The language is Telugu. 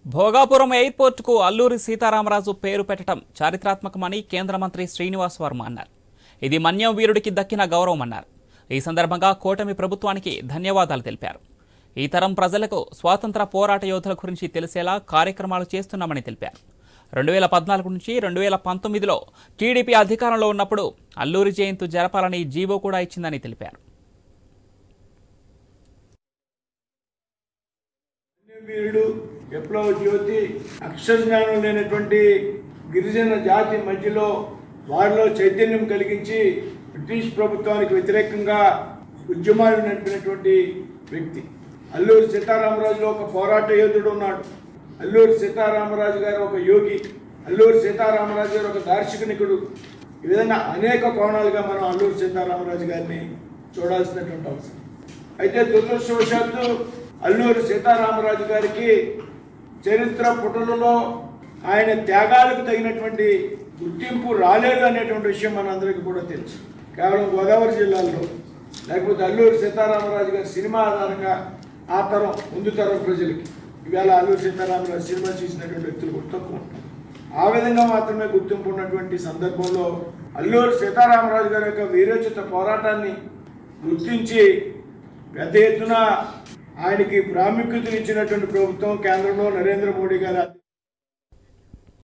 భోగాపురం ఎయిర్పోర్టుకు అల్లూరి సీతారామరాజు పేరు పెట్టడం చారిత్రాత్మకమని కేంద్ర మంత్రి శ్రీనివాస్ వర్మ అన్నారు. ఇది మన్యం వీరుడికి దక్కిన గౌరవం అన్నారు. ఈ సందర్భంగా కూటమి ప్రభుత్వానికి ధన్యవాదాలు తెలిపారు. ఈ తరం ప్రజలకు స్వాతంత్ర పోరాట యోధుల గురించి తెలిసేలా కార్యక్రమాలు చేస్తున్నామని తెలిపారు. 2014 నుంచి 2019లో టీడీపీ అధికారంలో ఉన్నప్పుడు అల్లూరి జయంతి జరపాలని జీవో కూడా ఇచ్చిందని తెలిపారు. వీరుడు విప్లవ జ్యోతి అక్షర జ్ఞానం లేనటువంటి గిరిజన జాతి మధ్యలో వారిలో చైతన్యం కలిగించి బ్రిటిష్ ప్రభుత్వానికి వ్యతిరేకంగా ఉద్యమాలు నడిపినటువంటి వ్యక్తి. అల్లూరి సీతారామరాజులో ఒక పోరాట యోధుడు ఉన్నాడు. అల్లూరి సీతారామరాజు గారు ఒక యోగి, అల్లూరి సీతారామరాజు గారు ఒక దార్శనికుడు. ఈ విధంగా అనేక కోణాలుగా మనం అల్లూరి సీతారామరాజు గారిని చూడాల్సినటువంటి అవసరం. అయితే దురదృష్టవశాత్తు అల్లూరి సీతారామరాజు గారికి చరిత్ర పుటలలో ఆయన త్యాగాలకు తగినటువంటి గుర్తింపు రాలేదు అనేటువంటి విషయం మనందరికీ కూడా తెలుసు. కేవలం గోదావరి జిల్లాలో లేకపోతే అల్లూరి సీతారామరాజు గారి సినిమా ఆధారంగా ఆ తరం ముందు తరం ప్రజలకి ఇవాళ అల్లూరి సీతారామరాజు సినిమా చూసినటువంటి వ్యక్తులు కూడా తక్కువ ఉంటారు. ఆ విధంగా మాత్రమే గుర్తింపు ఉన్నటువంటి సందర్భంలో అల్లూరి సీతారామరాజు గారి యొక్క వీరోచిత పోరాటాన్ని గుర్తించి పెద్ద ఎత్తున ఆయనకి ప్రాముఖ్యతనిచ్చినటువంటి ప్రభుత్వం కేంద్రంలో నరేంద్ర మోడీ గారు